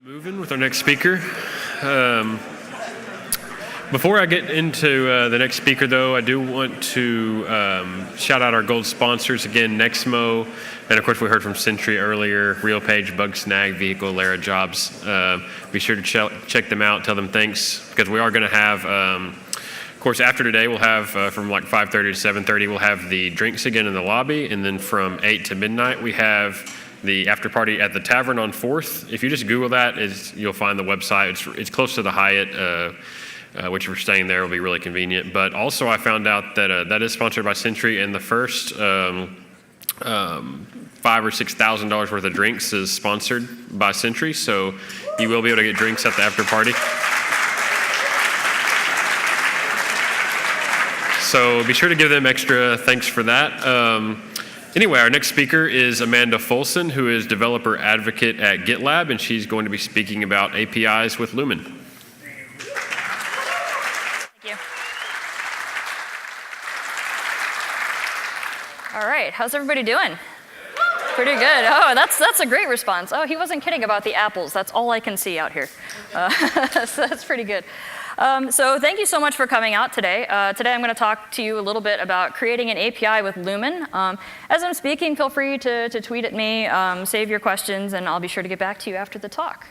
Moving with our next speaker. Before I get into the next speaker, though, I do want to shout out our gold sponsors again, Nexmo, and of course we heard from Sentry earlier, RealPage, Bugsnag, Vehicle, Lara Jobs. Be sure to check them out, tell them thanks, because we are going to have, of course, after today we'll have from like 5:30 to 7:30 we'll have the drinks again in the lobby, and then from 8 to midnight we have the after party at the Tavern on 4th. If you just Google that, you'll find the website. It's close to the Hyatt, which if you're staying there will be really convenient. But also I found out that that is sponsored by Sentry, and the first $5,000 or $6,000 worth of drinks is sponsored by Sentry, so you will be able to get drinks at the after party. So be sure to give them extra thanks for that. Anyway, our next speaker is Amanda Folson, who is developer advocate at GitLab, and she's going to be speaking about APIs with Lumen. Thank you. All right, how's everybody doing? Pretty good. Oh, that's a great response. Oh, he wasn't kidding about the apples. That's all I can see out here. So that's pretty good. So thank you so much for coming out today. Today I'm going to talk to you a little bit about creating an API with Lumen. As I'm speaking, feel free to tweet at me, save your questions, and I'll be sure to get back to you after the talk.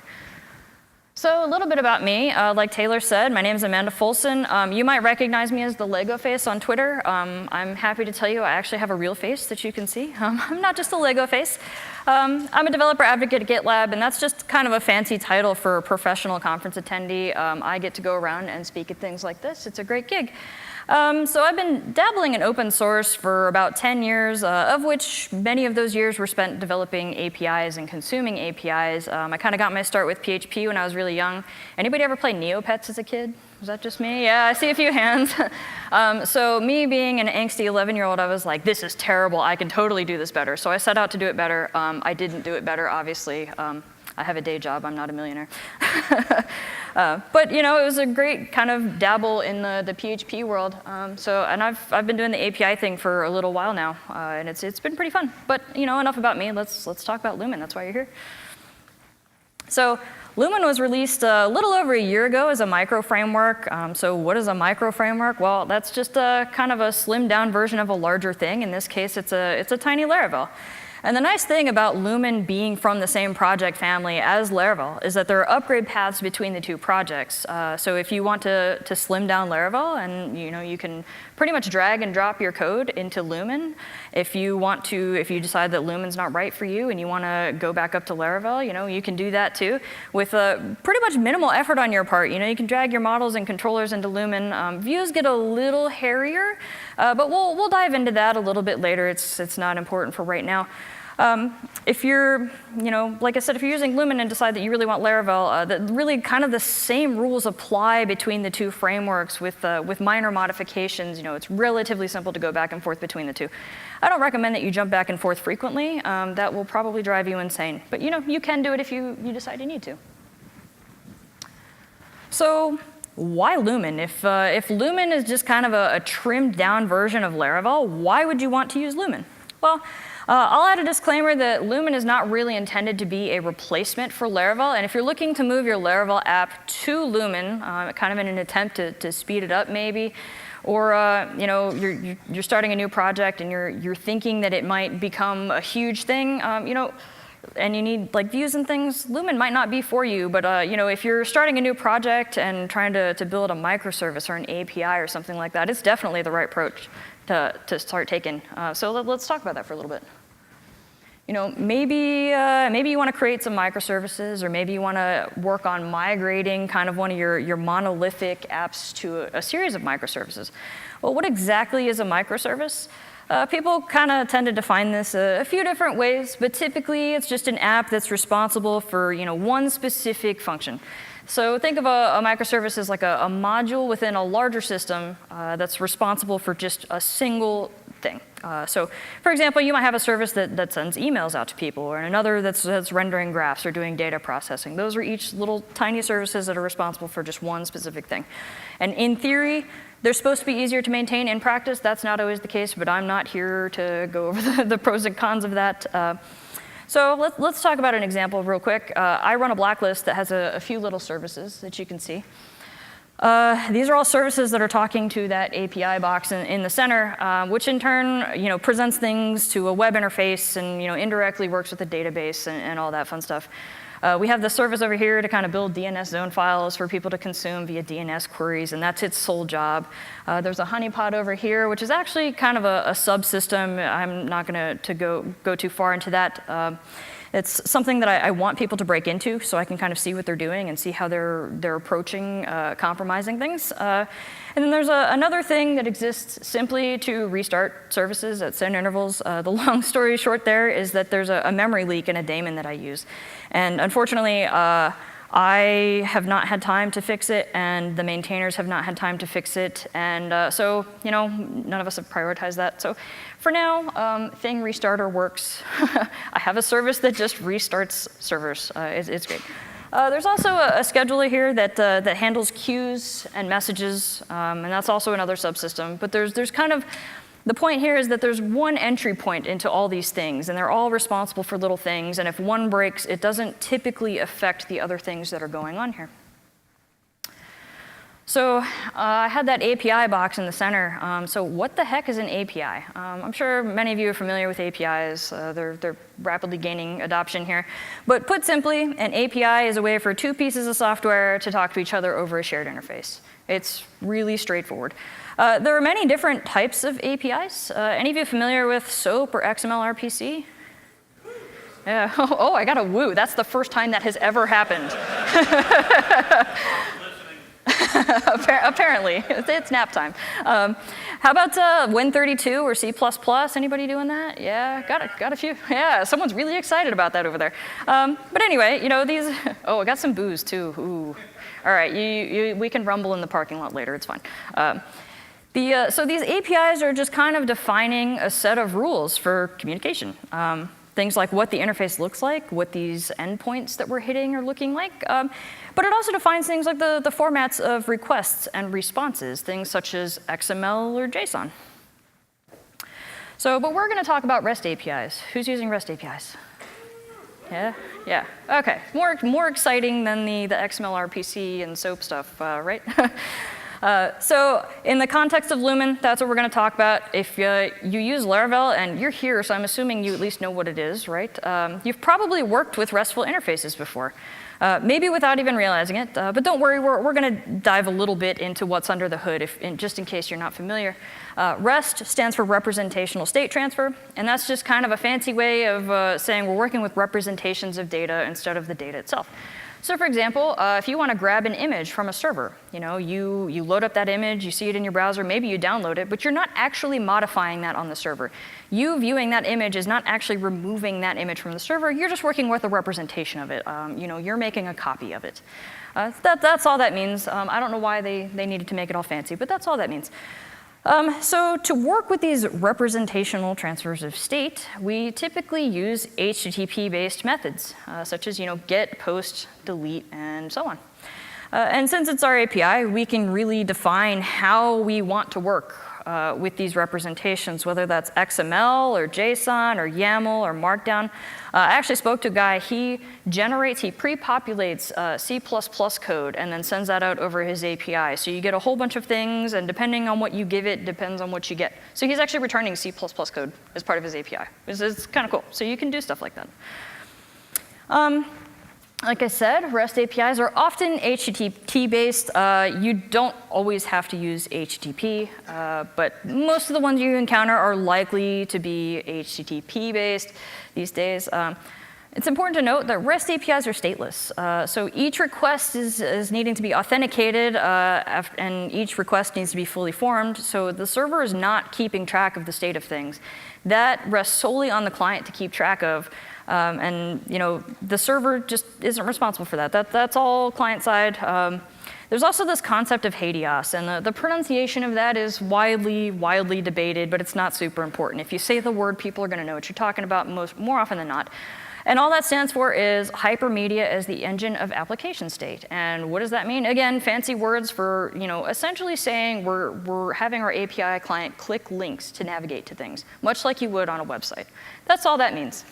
So a little bit about me. Like Taylor said, my name is Amanda Folson. You might recognize me as the Lego face on Twitter. I'm happy to tell you I actually have a real face that you can see. I'm not just a Lego face. I'm a developer advocate at GitLab, and that's just kind of a fancy title for a professional conference attendee. I get to go around and speak at things like this. It's a great gig. So I've been dabbling in open source for about 10 years, of which many of those years were spent developing APIs and consuming APIs. I kind of got my start with PHP when I was really young. Anybody ever play Neopets as a kid? Was that just me? Yeah, I see a few hands. So me being an angsty 11-year-old, I was like, this is terrible. I can totally do this better. So I set out to do it better. I didn't do it better, obviously. I have a day job. I'm not a millionaire. But you know, it was a great kind of dabble in the PHP world. And I've been doing the API thing for a little while now, and it's been pretty fun. But you know, enough about me. Let's talk about Lumen. That's why you're here. So Lumen was released a little over a year ago as a micro framework. So what is a micro framework? Well, that's just a kind of a slimmed down version of a larger thing. In this case, it's a tiny Laravel. And the nice thing about Lumen being from the same project family as Laravel is that there are upgrade paths between the two projects. So if you want to slim down Laravel, and you can pretty much drag and drop your code into Lumen. If you decide that Lumen's not right for you and you want to go back up to Laravel, you can do that too with pretty much minimal effort on your part. You can drag your models and controllers into Lumen. Views get a little hairier, but we'll dive into that a little bit later. It's not important for right now. If you're, like I said, if you're using Lumen and decide that you really want Laravel, that really kind of the same rules apply between the two frameworks with minor modifications. It's relatively simple to go back and forth between the two. I don't recommend that you jump back and forth frequently. That will probably drive you insane. But you can do it if you decide you need to. So why Lumen? If Lumen is just kind of a trimmed down version of Laravel, why would you want to use Lumen? Well, I'll add a disclaimer that Lumen is not really intended to be a replacement for Laravel. And if you're looking to move your Laravel app to Lumen, kind of in an attempt to speed it up maybe, or you're starting a new project and you're thinking that it might become a huge thing, and you need like views and things, Lumen might not be for you. But if you're starting a new project and trying to build a microservice or an API or something like that, it's definitely the right approach to start taking. So let's talk about that for a little bit. Maybe you want to create some microservices, or maybe you want to work on migrating kind of one of your monolithic apps to a series of microservices. Well, what exactly is a microservice? People kind of tend to define this a few different ways, but typically it's just an app that's responsible for one specific function. So think of a microservice as like a module within a larger system that's responsible for just a single thing. So for example, you might have a service that sends emails out to people, or another that's rendering graphs or doing data processing. Those are each little tiny services that are responsible for just one specific thing. And in theory, they're supposed to be easier to maintain. In practice, that's not always the case, but I'm not here to go over the pros and cons of that. So let's talk about an example real quick. I run a blacklist that has a few little services that you can see. These are all services that are talking to that API box in the center, which in turn, presents things to a web interface and, indirectly works with the database and all that fun stuff. We have the service over here to kind of build DNS zone files for people to consume via DNS queries, and that's its sole job. There's a honeypot over here, which is actually kind of a subsystem. I'm not going to go too far into that. It's something that I want people to break into so I can kind of see what they're doing and see how they're approaching compromising things. And then there's another thing that exists simply to restart services at set intervals. The long story short there is that there's a memory leak in a daemon that I use. And unfortunately, I have not had time to fix it, and the maintainers have not had time to fix it. And so, none of us have prioritized that. So for now, thing restarter works. I have a service that just restarts servers. It's great. There's also a scheduler here that handles queues and messages, and that's also another subsystem. But there's kind of, the point here is that there's one entry point into all these things, and they're all responsible for little things, and if one breaks, it doesn't typically affect the other things that are going on here. So I had that API box in the center. So what the heck is an API? I'm sure many of you are familiar with APIs. They're rapidly gaining adoption here. But put simply, an API is a way for two pieces of software to talk to each other over a shared interface. It's really straightforward. There are many different types of APIs. Any of you familiar with SOAP or XML RPC? Yeah. Oh, I got a woo. That's the first time that has ever happened. Apparently, it's nap time. How about Win32 or C++? Anybody doing that? Yeah, got a few. Yeah, someone's really excited about that over there. But anyway, these. Oh, I got some booze too. Ooh. All right, we can rumble in the parking lot later. It's fine. So these APIs are just kind of defining a set of rules for communication. Things like what the interface looks like, what these endpoints that we're hitting are looking like. But it also defines things like the formats of requests and responses, things such as XML or JSON. But we're going to talk about REST APIs. Who's using REST APIs? Yeah. OK. More exciting than the XML RPC and SOAP stuff, right? So in the context of Lumen, that's what we're going to talk about. If you use Laravel, and you're here, so I'm assuming you at least know what it is, right? You've probably worked with RESTful interfaces before, maybe without even realizing it. But don't worry, we're going to dive a little bit into what's under the hood, just in case you're not familiar. REST stands for representational state transfer, and that's just kind of a fancy way of saying we're working with representations of data instead of the data itself. So for example, if you want to grab an image from a server, you load up that image, you see it in your browser, maybe you download it, but you're not actually modifying that on the server. You viewing that image is not actually removing that image from the server, you're just working with a representation of it. You're making a copy of it. That's all that means. I don't know why they needed to make it all fancy, but that's all that means. So to work with these representational transfers of state, we typically use HTTP-based methods, such as get, post, delete, and so on. And since it's our API, we can really define how we want to work with these representations, whether that's XML or JSON or YAML or Markdown. I actually spoke to a guy, he pre-populates C++ code and then sends that out over his API. So you get a whole bunch of things, and depending on what you give it, depends on what you get. So he's actually returning C++ code as part of his API. It's kind of cool. So you can do stuff like that. Like I said, REST APIs are often HTTP-based. You don't always have to use HTTP, but most of the ones you encounter are likely to be HTTP-based these days. It's important to note that REST APIs are stateless. So each request is needing to be authenticated, and each request needs to be fully formed. So the server is not keeping track of the state of things. That rests solely on the client to keep track of. And the server just isn't responsible for that. That's all client side. There's also this concept of hagios, and the pronunciation of that is widely debated, but it's not super important. If you say the word, people are going to know what you're talking about more often than not. And all that stands for is hypermedia as the engine of application state. And what does that mean? Again, fancy words for essentially saying we're having our API client click links to navigate to things, much like you would on a website. That's all that means.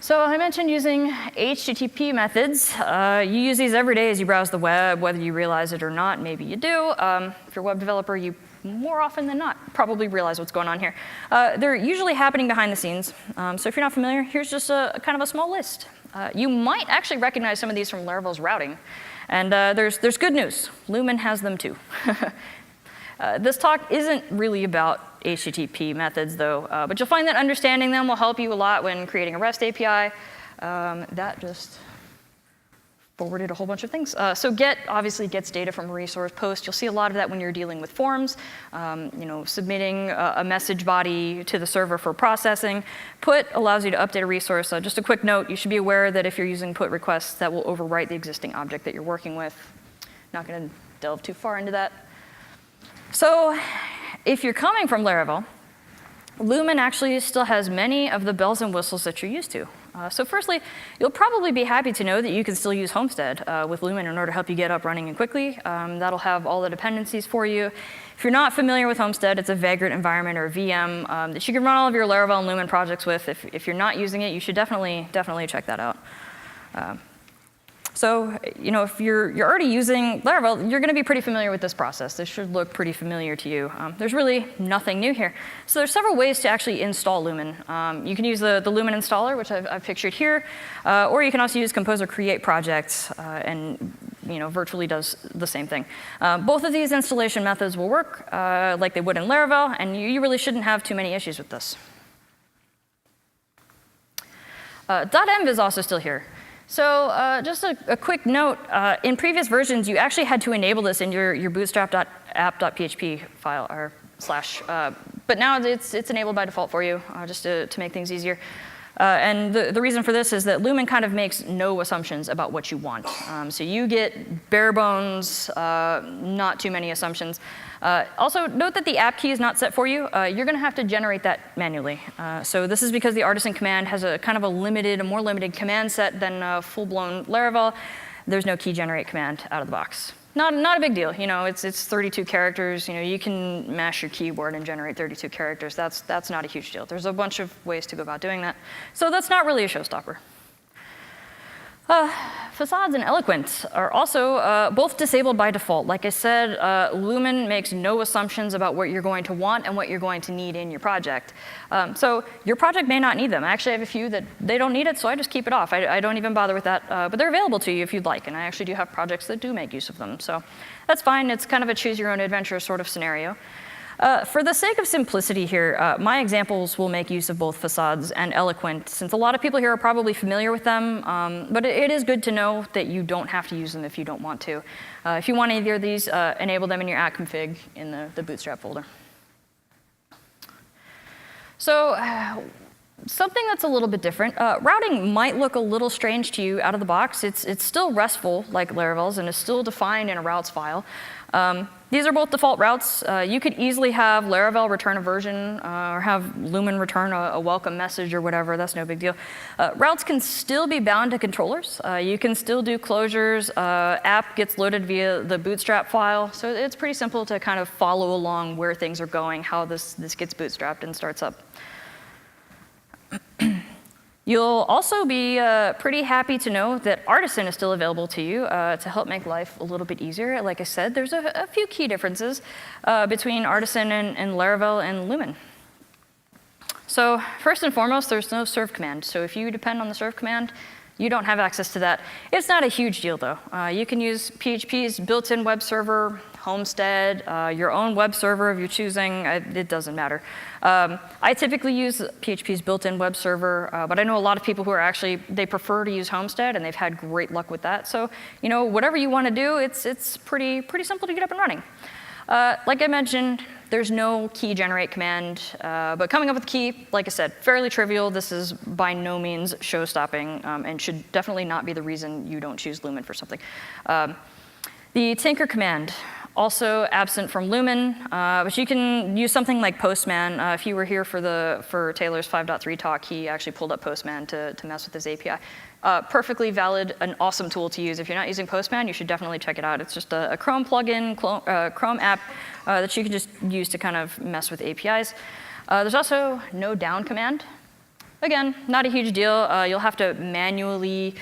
So I mentioned using HTTP methods. You use these every day as you browse the web, whether you realize it or not. Maybe you do. If you're a web developer, you more often than not probably realize what's going on here. They're usually happening behind the scenes. So if you're not familiar, here's just a kind of a small list. You might actually recognize some of these from Laravel's routing. And there's good news. Lumen has them too. This talk isn't really about HTTP methods, though, but you'll find that understanding them will help you a lot when creating a REST API. That just forwarded a whole bunch of things. So get obviously gets data from a resource. Post, you'll see a lot of that when you're dealing with forms, submitting a message body to the server for processing. Put allows you to update a resource. Just a quick note, you should be aware that if you're using put requests, that will overwrite the existing object that you're working with. Not going to delve too far into that. So if you're coming from Laravel, Lumen actually still has many of the bells and whistles that you're used to. So firstly, you'll probably be happy to know that you can still use Homestead with Lumen in order to help you get up running and quickly. That'll have all the dependencies for you. If you're not familiar with Homestead, it's a Vagrant environment or a VM that you can run all of your Laravel and Lumen projects with. If you're not using it, you should definitely check that out. So, if you're already using Laravel, you're going to be pretty familiar with this process. This should look pretty familiar to you. There's really nothing new here. So there's several ways to actually install Lumen. You can use the Lumen installer, which I've pictured here, or you can also use Composer Create Projects, and virtually does the same thing. Both of these installation methods will work like they would in Laravel, and you really shouldn't have too many issues with this. .env is also still here. So just a quick note, in previous versions, you actually had to enable this in your bootstrap.app.php file, or slash, but now it's enabled by default for you, just to make things easier. And the reason for this is that Lumen kind of makes no assumptions about what you want. So you get bare bones, not too many assumptions. Also, note that the app key is not set for you. You're going to have to generate that manually. So this is because the artisan command has a kind of a more limited command set than full-blown Laravel. There's no key generate command out of the box. Not a big deal. It's 32 characters. You can mash your keyboard and generate 32 characters. That's not a huge deal. There's a bunch of ways to go about doing that. So that's not really a showstopper. Facades and ELOQUENT are also both disabled by default. Like I said, Lumen makes no assumptions about what you're going to want and what you're going to need in your project. So your project may not need them. I actually have a few that they don't need it, so I just keep it off. I don't even bother with that. But they're available to you if you'd like, and I actually do have projects that do make use of them. So that's fine. It's kind of a choose-your-own-adventure sort of scenario. For the sake of simplicity here, my examples will make use of both Facades and ELOQUENT, since a lot of people here are probably familiar with them, but it is good to know that you don't have to use them if you don't want to. If you want either of these, enable them in your app config in the Bootstrap folder. So something that's a little bit different. Routing might look a little strange to you out of the box. It's still RESTful like Laravel's and is still defined in a routes file. These are both default routes. You could easily have Laravel return a version or have Lumen return a welcome message or whatever. That's no big deal. Routes can still be bound to controllers. You can still do closures. App gets loaded via the Bootstrap file. So it's pretty simple to kind of follow along where things are going, how this gets bootstrapped and starts up. You'll also be pretty happy to know that Artisan is still available to you to help make life a little bit easier. Like I said, there's a few key differences between Artisan and Laravel and Lumen. So first and foremost, there's no serve command. So if you depend on the serve command, you don't have access to that. It's not a huge deal, though. You can use PHP's built-in web server, Homestead, your own web server of your choosing. It doesn't matter. I typically use PHP's built-in web server, but I know a lot of people who are they prefer to use Homestead, and they've had great luck with that. So, whatever you want to do, it's pretty simple to get up and running. Like I mentioned, there's no key generate command, but coming up with a key, like I said, fairly trivial. This is by no means show-stopping and should definitely not be the reason you don't choose Lumen for something. The tinker command, also absent from Lumen, but you can use something like Postman. If you were here for Taylor's 5.3 talk, he actually pulled up Postman to mess with his API. Perfectly valid, an awesome tool to use. If you're not using Postman, you should definitely check it out. It's just a Chrome plugin, Chrome app that you can just use to kind of mess with APIs. There's also no down command. Again, not a huge deal. You'll have to manually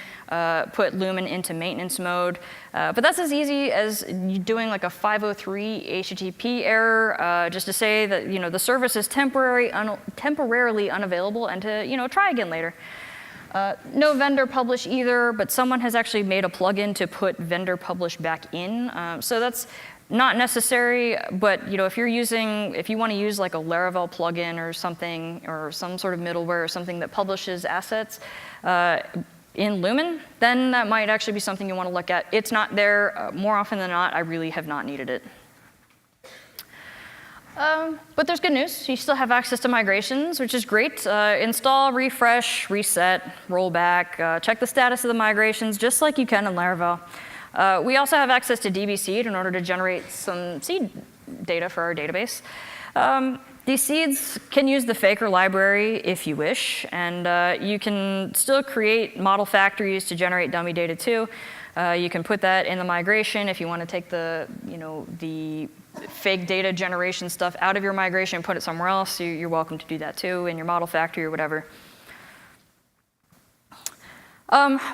put Lumen into maintenance mode, but that's as easy as doing like a 503 HTTP error, just to say that the service is temporarily unavailable, and to try again later. No vendor publish either, but someone has actually made a plugin to put vendor publish back in, so that's not necessary, but if you want to use like a Laravel plugin or something, or some sort of middleware or something that publishes assets in Lumen, then that might actually be something you want to look at. It's not there. More often than not, I really have not needed it. But there's good news. You still have access to migrations, which is great. Install, refresh, reset, roll back, check the status of the migrations, just like you can in Laravel. We also have access to DB seed in order to generate some seed data for our database. These seeds can use the Faker library if you wish, and you can still create model factories to generate dummy data too. You can put that in the migration if you want to take the fake data generation stuff out of your migration and put it somewhere else. You're welcome to do that too in your model factory or whatever.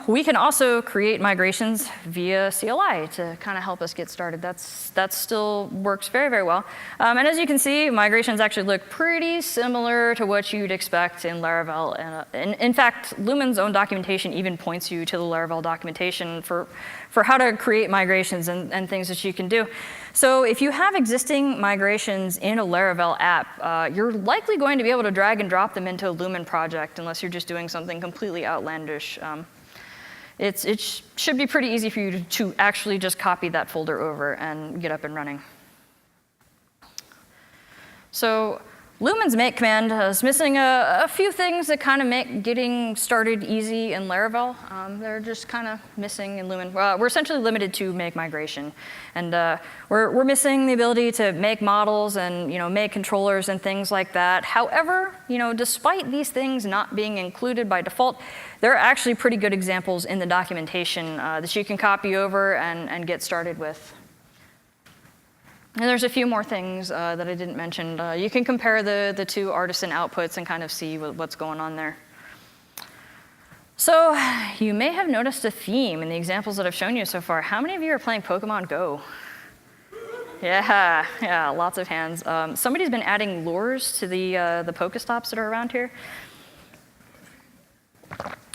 We can also create migrations via CLI to kind of help us get started. That still works very, very well. And as you can see, migrations actually look pretty similar to what you'd expect in Laravel. And in fact, Lumen's own documentation even points you to the Laravel documentation for how to create migrations and things that you can do. So if you have existing migrations in a Laravel app, you're likely going to be able to drag and drop them into a Lumen project unless you're just doing something completely outlandish. It should be pretty easy for you to actually just copy that folder over and get up and running. So Lumen's make command is missing a few things that kind of make getting started easy in Laravel. They're just kind of missing in Lumen. We're essentially limited to make migration. And we're missing the ability to make models and make controllers and things like that. However, despite these things not being included by default, there are actually pretty good examples in the documentation that you can copy over and get started with. And there's a few more things that I didn't mention. You can compare the two artisan outputs and kind of see what's going on there. So you may have noticed a theme in the examples that I've shown you so far. How many of you are playing Pokemon Go? Yeah, lots of hands. Somebody's been adding lures to the Pokestops that are around here.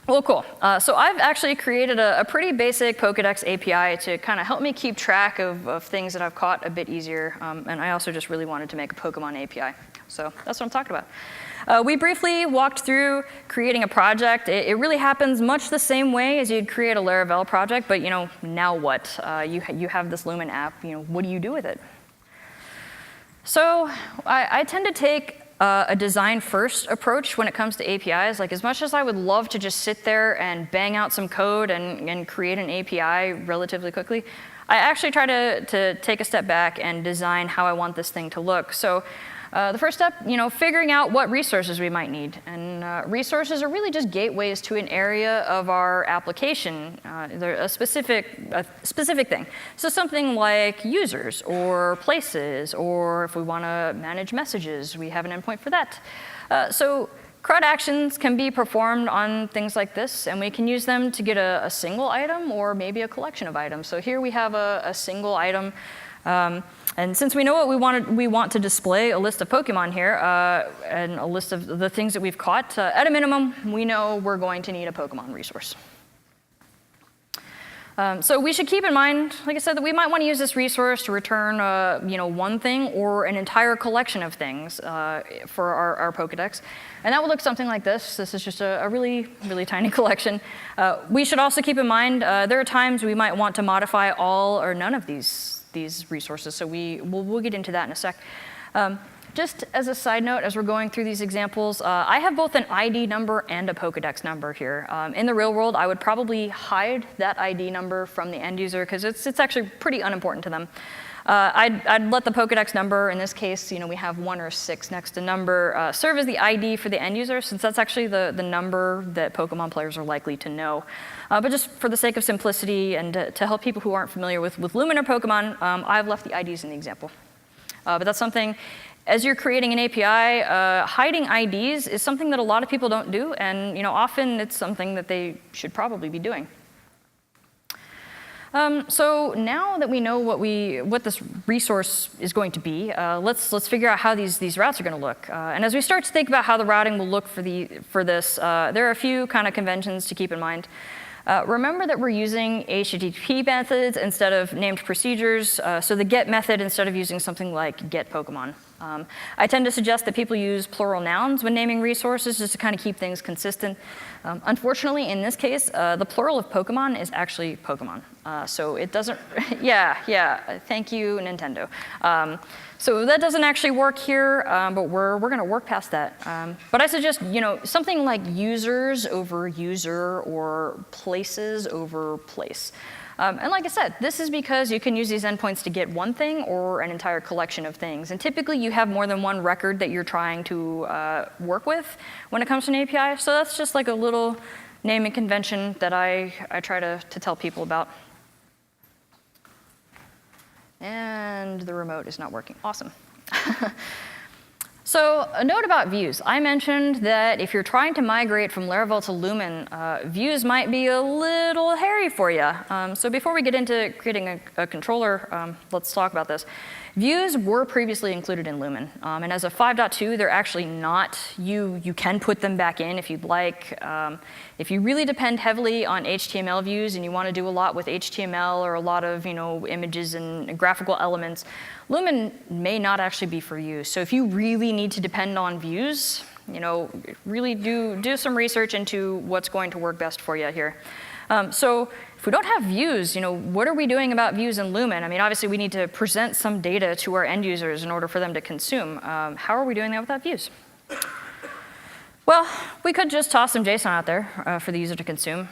Well, cool. So I've actually created a pretty basic Pokédex API to kind of help me keep track of things that I've caught a bit easier. And I also just really wanted to make a Pokemon API. So that's what I'm talking about. We briefly walked through creating a project. It really happens much the same way as you'd create a Laravel project, but now what? You have this Lumen app. What do you do with it? So I tend to take a design-first approach when it comes to APIs. Like, as much as I would love to just sit there and bang out some code and create an API relatively quickly, I actually try to take a step back and design how I want this thing to look. So the first step, figuring out what resources we might need. And resources are really just gateways to an area of our application. They're a specific thing. So something like users or places, or if we want to manage messages, we have an endpoint for that. So CRUD actions can be performed on things like this, and we can use them to get a single item or maybe a collection of items. So here we have a single item. And since we know what we want to display, a list of Pokemon here, and a list of the things that we've caught, at a minimum, we know we're going to need a Pokemon resource. So we should keep in mind, like I said, that we might want to use this resource to return one thing or an entire collection of things for our Pokédex. And that would look something like this. This is just a really, really tiny collection. We should also keep in mind there are times we might want to modify all or none of these resources. So we'll get into that in a sec. Just as a side note, as we're going through these examples, I have both an ID number and a Pokédex number here. In the real world, I would probably hide that ID number from the end user because it's actually pretty unimportant to them. I'd let the Pokédex number, in this case, we have 1 or 6 next to number, serve as the ID for the end user, since that's actually the number that Pokemon players are likely to know. But just for the sake of simplicity and to help people who aren't familiar with Lumen or Pokemon, I've left the IDs in the example. But that's something, As you're creating an API, hiding IDs is something that a lot of people don't do, and often it's something that they should probably be doing. So now that we know what this resource is going to be, let's figure out how these routes are going to look. And as we start to think about how the routing will look for this, there are a few kind of conventions to keep in mind. Remember that we're using HTTP methods instead of named procedures, so the get method instead of using something like get Pokemon. I tend to suggest that people use plural nouns when naming resources just to kind of keep things consistent. Unfortunately, in this case, the plural of Pokemon is actually Pokemon. So it doesn't, yeah, thank you, Nintendo. So that doesn't actually work here, but we're going to work past that. But I suggest, something like users over user or places over place. And like I said, this is because you can use these endpoints to get one thing or an entire collection of things. And typically, you have more than one record that you're trying to work with when it comes to an API. So that's just like a little naming convention that I try to tell people about. And the remote is not working. Awesome. So a note about views. I mentioned that if you're trying to migrate from Laravel to Lumen, views might be a little hairy for you. So before we get into creating a controller, let's talk about this. Views were previously included in Lumen, and as of 5.2, they're actually not. You can put them back in if you'd like. If you really depend heavily on HTML views and you want to do a lot with HTML or a lot of images and graphical elements, Lumen may not actually be for you. So if you really need to depend on views, really do some research into what's going to work best for you here. So if we don't have views, what are we doing about views in Lumen? I mean, obviously we need to present some data to our end users in order for them to consume. How are we doing that without views? Well, we could just toss some JSON out there for the user to consume,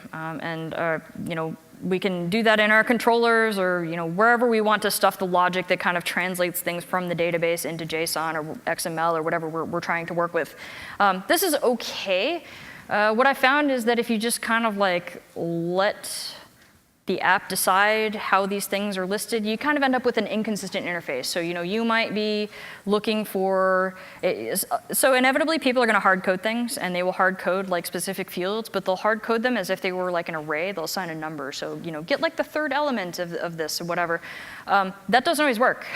we can do that in our controllers or wherever we want to stuff the logic that kind of translates things from the database into JSON or XML or whatever we're trying to work with. This is okay. What I found is that if you just kind of let the app decide how these things are listed, you kind of end up with an inconsistent interface. So you might be looking for, so inevitably people are going to hard code things, and they will hard code specific fields, but they'll hard code them as if they were an array. They'll assign a number. So get the third element of this or whatever. That doesn't always work.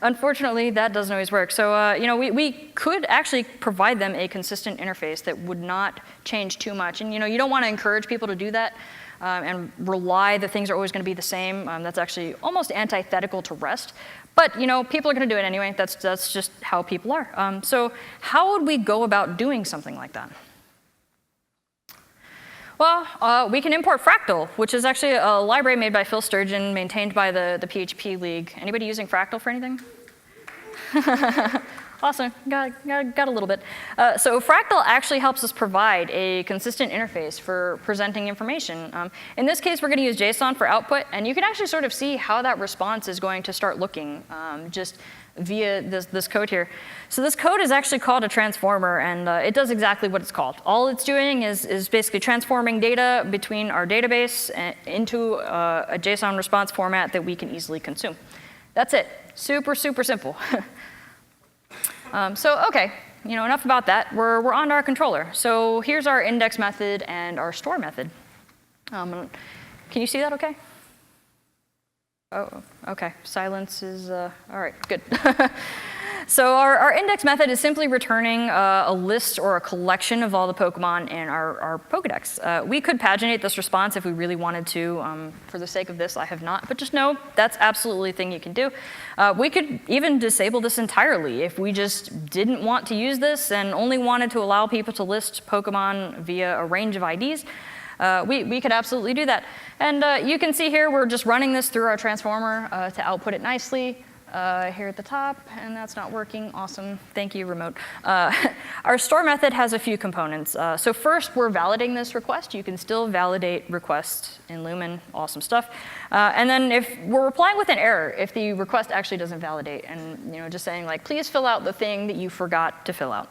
Unfortunately, that doesn't always work. So we could actually provide them a consistent interface that would not change too much. And you don't want to encourage people to do that. And rely that things are always going to be the same. That's actually almost antithetical to REST. But people are going to do it anyway. That's just how people are. So how would we go about doing something like that? Well, we can import FRACTAL, which is actually a library made by Phil Sturgeon, maintained by the PHP League. Anybody using FRACTAL for anything? Awesome, got a little bit. So FRACTAL actually helps us provide a consistent interface for presenting information. In this case, we're going to use JSON for output, and you can actually sort of see how that response is going to start looking just via this code here. So this code is actually called a transformer, and it does exactly what it's called. All it's doing is basically transforming data between our database into a JSON response format that we can easily consume. That's it. Super, super simple. So okay, enough about that. We're on to our controller. So here's our index method and our store method. Can you see that okay? Oh, okay. Silence is, all right, good. So our index method is simply returning a list or a collection of all the Pokemon in our Pokédex. We could paginate this response if we really wanted to. For the sake of this, I have not. But just know that's absolutely a thing you can do. We could even disable this entirely if we just didn't want to use this and only wanted to allow people to list Pokemon via a range of IDs. We could absolutely do that. And you can see here we're just running this through our transformer to output it nicely. Here at the top, and that's not working. Awesome. Thank you, remote. Our store method has a few components. So first, we're validating this request. You can still validate requests in Lumen. Awesome stuff. And then if we're replying with an error, if the request actually doesn't validate, and just saying please fill out the thing that you forgot to fill out.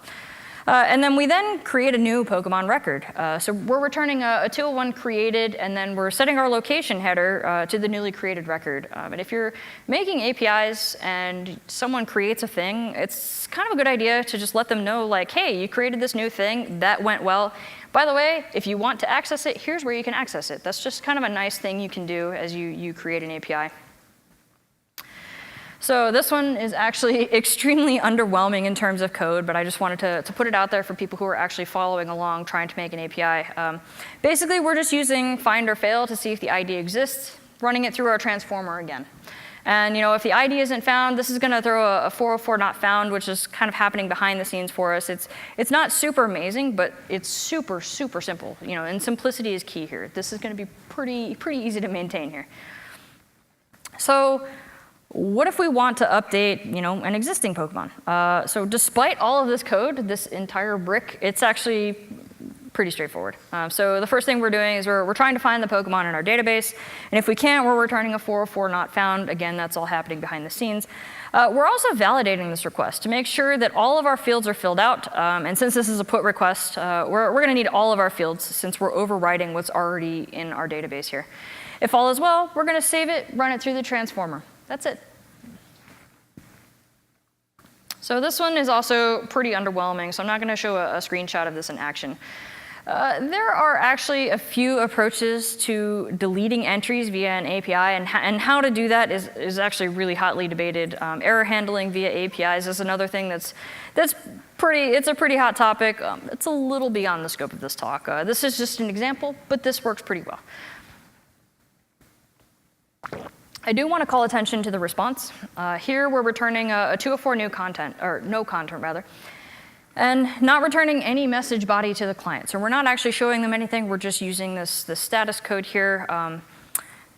And then we then create a new Pokemon record. So we're returning a 201 created, and then we're setting our location header to the newly created record. And if you're making APIs and someone creates a thing, it's kind of a good idea to just let them know, like, hey, you created this new thing, that went well. By the way, if you want to access it, here's where you can access it. That's just kind of a nice thing you can do as you create an API. So this one is actually extremely underwhelming in terms of code, but I just wanted to put it out there for people who are actually following along trying to make an API. Basically, we're just using find or fail to see if the ID exists, running it through our transformer again. And if the ID isn't found, this is going to throw a 404 not found, which is kind of happening behind the scenes for us. It's not super amazing, but it's super, super simple. And simplicity is key here. This is going to be pretty easy to maintain here. So what if we want to update, an existing Pokemon? So despite all of this code, this entire brick, it's actually pretty straightforward. So the first thing we're doing is we're trying to find the Pokemon in our database. And if we can't, we're returning a 404 not found. Again, that's all happening behind the scenes. We're also validating this request to make sure that all of our fields are filled out. And since this is a put request, we're going to need all of our fields since we're overriding what's already in our database here. If all is well, we're going to save it, run it through the transformer. That's it. So this one is also pretty underwhelming, so I'm not going to show a screenshot of this in action. There are actually a few approaches to deleting entries via an API, and how to do that is actually really hotly debated. Error handling via APIs is another thing it's a pretty hot topic. It's a little beyond the scope of this talk. This is just an example, but this works pretty well. I do want to call attention to the response. Here we're returning a 204 new content, or no content rather, and not returning any message body to the client. So we're not actually showing them anything. We're just using this status code here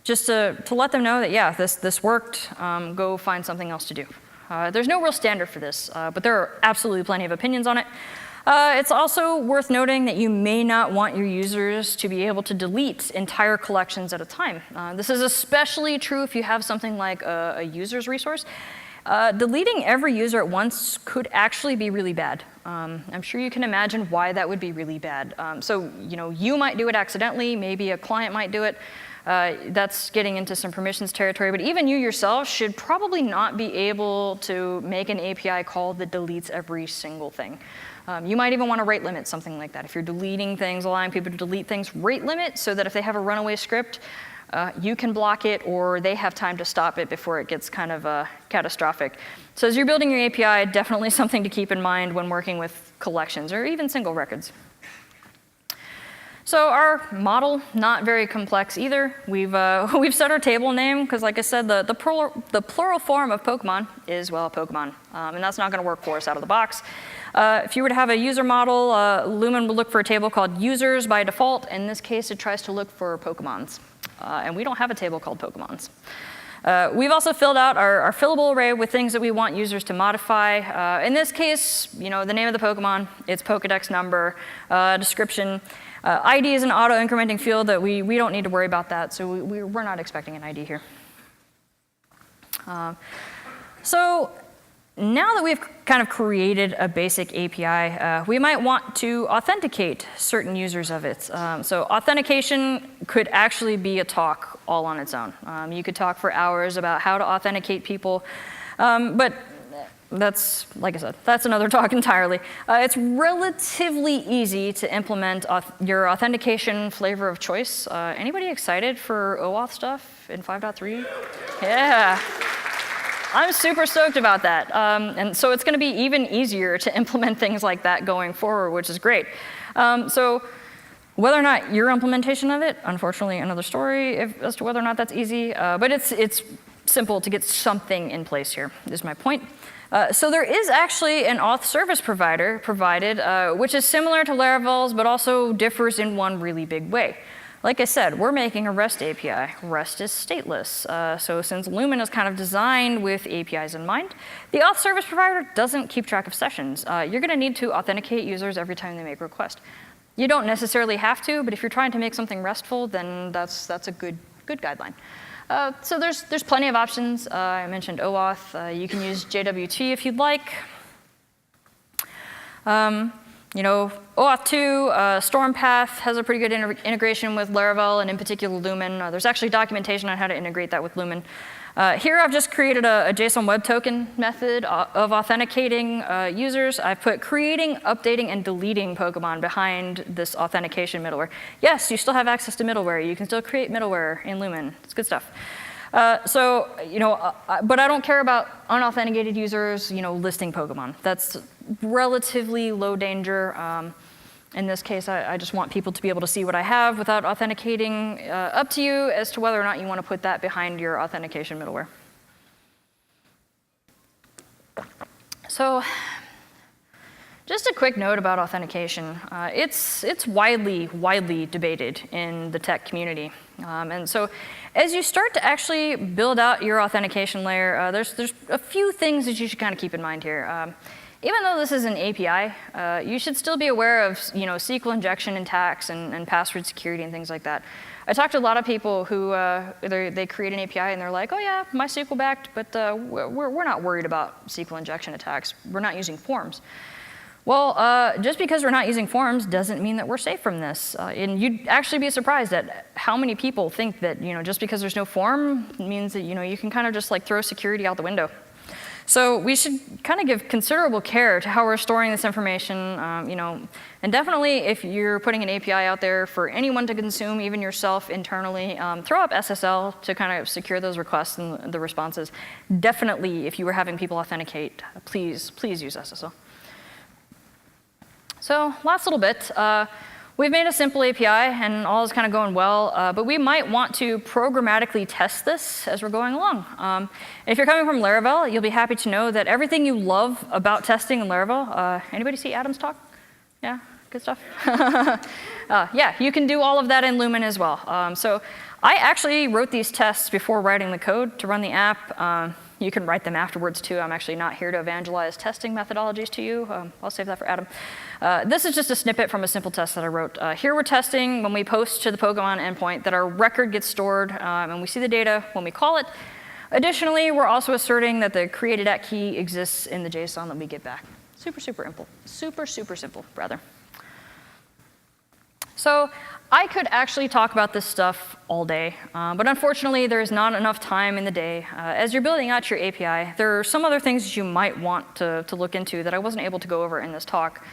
just to let them know that, yeah, this worked. Go find something else to do. There's no real standard for this, but there are absolutely plenty of opinions on it. It's also worth noting that you may not want your users to be able to delete entire collections at a time. This is especially true if you have something like a user's resource. Deleting every user at once could actually be really bad. I'm sure you can imagine why that would be really bad. So you might do it accidentally, maybe a client might do it. That's getting into some permissions territory, but even you yourself should probably not be able to make an API call that deletes every single thing. You might even want to rate limit something like that. If you're deleting things, allowing people to delete things, rate limit so that if they have a runaway script, you can block it or they have time to stop it before it gets kind of catastrophic. So as you're building your API, definitely something to keep in mind when working with collections or even single records. So our model, not very complex either. We've set our table name because, like I said, the plural form of Pokemon is, well, Pokemon. And that's not going to work for us out of the box. If you were to have a user model, Lumen would look for a table called users by default. In this case, it tries to look for Pokemons. And we don't have a table called Pokemons. We've also filled out our fillable array with things that we want users to modify. In this case, the name of the Pokemon, its Pokédex number, description. ID is an auto-incrementing field that we don't need to worry about that, so we're not expecting an ID here. So now that we've kind of created a basic API, we might want to authenticate certain users of it. So authentication could actually be a talk all on its own. You could talk for hours about how to authenticate people, but that's, like I said, that's another talk entirely. It's relatively easy to implement your authentication flavor of choice. Anybody excited for OAuth stuff in 5.3? Yeah. I'm super stoked about that. And so it's going to be even easier to implement things like that going forward, which is great. So whether or not your implementation of it, unfortunately, another story as to whether or not that's easy. But it's simple to get something in place here, is my point. So there is actually an auth service provider provided, which is similar to Laravel's, but also differs in one really big way. Like I said, we're making a REST API. REST is stateless. So since Lumen is kind of designed with APIs in mind, the auth service provider doesn't keep track of sessions. You're going to need to authenticate users every time they make a request. You don't necessarily have to, but if you're trying to make something RESTful, then that's a good guideline. So there's plenty of options. I mentioned OAuth. You can use JWT if you'd like. OAuth 2, Stormpath has a pretty good integration with Laravel, and in particular Lumen. There's actually documentation on how to integrate that with Lumen. Here I've just created a JSON Web Token method of authenticating users. I've put creating, updating, and deleting Pokemon behind this authentication middleware. Yes, you still have access to middleware. You can still create middleware in Lumen. It's good stuff. But I don't care about unauthenticated users, listing Pokemon. That's relatively low danger. In this case, I just want people to be able to see what I have without authenticating. Up to you as to whether or not you want to put that behind your authentication middleware. So just a quick note about authentication. It's widely debated in the tech community. And so as you start to actually build out your authentication layer, there's a few things that you should kind of keep in mind here. Even though this is an API, you should still be aware of SQL injection attacks and password security and things like that. I talked to a lot of people who they create an API and they're like, oh yeah, MySQL backed, but we're not worried about SQL injection attacks. We're not using forms. Well, just because we're not using forms doesn't mean that we're safe from this. And you'd actually be surprised at how many people think that just because there's no form means that you can kind of just like throw security out the window. So we should kind of give considerable care to how we're storing this information, and definitely if you're putting an API out there for anyone to consume, even yourself internally, throw up SSL to kind of secure those requests and the responses. Definitely, if you were having people authenticate, please use SSL. So last little bit. We've made a simple API, and all is kind of going well, but we might want to programmatically test this as we're going along. If you're coming from Laravel, you'll be happy to know that everything you love about testing in Laravel, anybody see Adam's talk? Yeah, good stuff? Yeah, you can do all of that in Lumen as well. So I actually wrote these tests before writing the code to run the app. You can write them afterwards too. I'm actually not here to evangelize testing methodologies to you. I'll save that for Adam. This is just a snippet from a simple test that I wrote. Here we're testing when we post to the Pokemon endpoint that our record gets stored and we see the data when we call it. Additionally, we're also asserting that the created at key exists in the JSON that we get back. Super simple. Super simple, rather. So I could actually talk about this stuff all day, but unfortunately there's not enough time in the day. As you're building out your API, there are some other things that you might want to look into that I wasn't able to go over in this talk.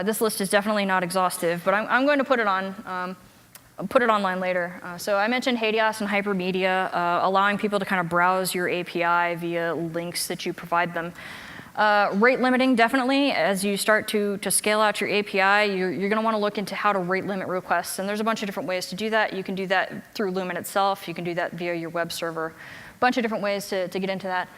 This list is definitely not exhaustive, but I'm going to put it online later. So I mentioned Hadios and Hypermedia, allowing people to kind of browse your API via links that you provide them. Rate limiting, definitely. As you start to scale out your API, you're going to want to look into how to rate limit requests. And there's a bunch of different ways to do that. You can do that through Lumen itself. You can do that via your web server. A bunch of different ways to get into that.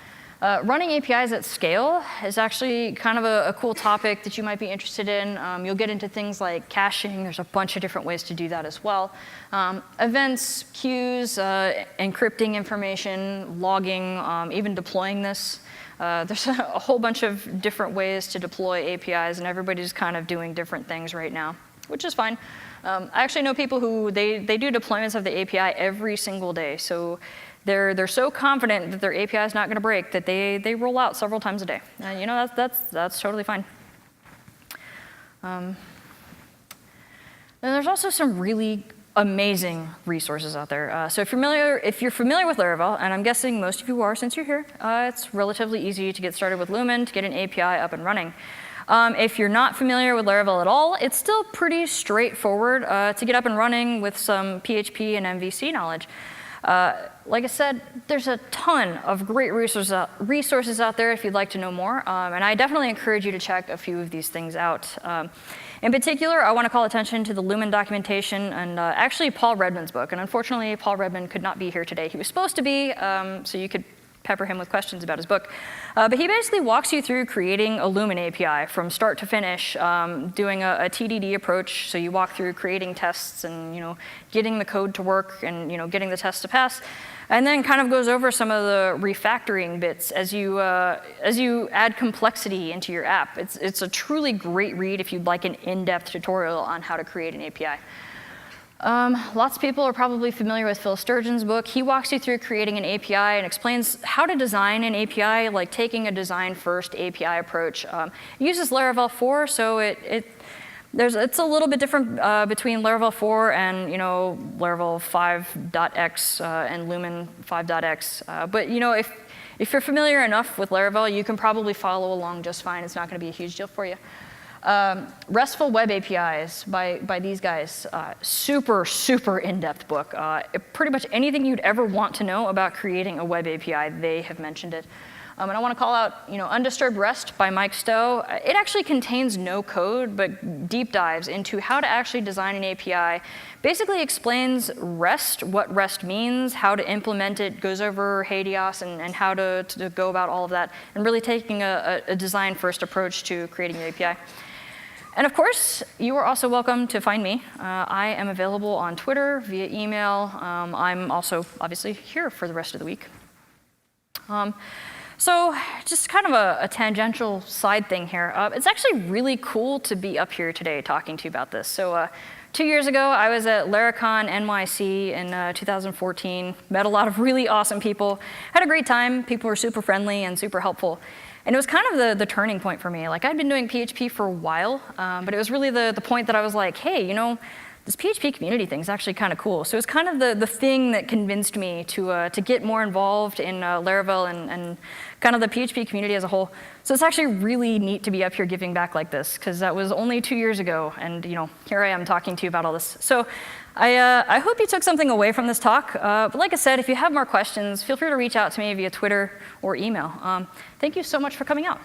Running APIs at scale is actually kind of a cool topic that you might be interested in. You'll get into things like caching. There's a bunch of different ways to do that as well. Events, queues, encrypting information, logging, even deploying this. There's a whole bunch of different ways to deploy APIs, and everybody's kind of doing different things right now, which is fine. I actually know people who they do deployments of the API every single day. So they're so confident that their API is not going to break that they roll out several times a day. And that's totally fine. And there's also some really amazing resources out there. So if you're familiar with Laravel, and I'm guessing most of you are since you're here, it's relatively easy to get started with Lumen to get an API up and running. If you're not familiar with Laravel at all, it's still pretty straightforward to get up and running with some PHP and MVC knowledge. Like I said, there's a ton of great resources out there if you'd like to know more, and I definitely encourage you to check a few of these things out. In particular, I want to call attention to the Lumen documentation and actually Paul Redman's book. And unfortunately, Paul Redman could not be here today. He was supposed to be, so you could pepper him with questions about his book. But he basically walks you through creating a Lumen API from start to finish, doing a TDD approach. So you walk through creating tests and getting the code to work and getting the tests to pass. And then kind of goes over some of the refactoring bits as you add complexity into your app. It's a truly great read if you'd like an in-depth tutorial on how to create an API. Lots of people are probably familiar with Phil Sturgeon's book. He walks you through creating an API and explains how to design an API, like taking a design-first API approach. It uses Laravel 4, so it's a little bit different between Laravel 4 and Laravel 5.x and Lumen 5.x. But if you're familiar enough with Laravel, you can probably follow along just fine. It's not going to be a huge deal for you. RESTful Web APIs by these guys. Super, super in-depth book. Pretty much anything you'd ever want to know about creating a web API, they have mentioned it. And I want to call out Undisturbed REST by Mike Stowe. It actually contains no code, but deep dives into how to actually design an API. Basically explains REST, what REST means, how to implement it, goes over HADIOS and how to go about all of that, and really taking a design-first approach to creating your API. And of course, you are also welcome to find me. I am available on Twitter, via email. I'm also obviously here for the rest of the week. So just kind of a tangential side thing here. It's actually really cool to be up here today talking to you about this. So 2 years ago, I was at Laracon NYC in 2014, met a lot of really awesome people, had a great time. People were super friendly and super helpful. And it was kind of the turning point for me. Like, I'd been doing PHP for a while, but it was really the point that I was like, hey, this PHP community thing is actually kind of cool. So it was kind of the thing that convinced me to get more involved in Laravel and kind of the PHP community as a whole. So it's actually really neat to be up here giving back like this, because that was only 2 years ago, and here I am talking to you about all this. So I hope you took something away from this talk. But like I said, if you have more questions, feel free to reach out to me via Twitter or email. Thank you so much for coming out.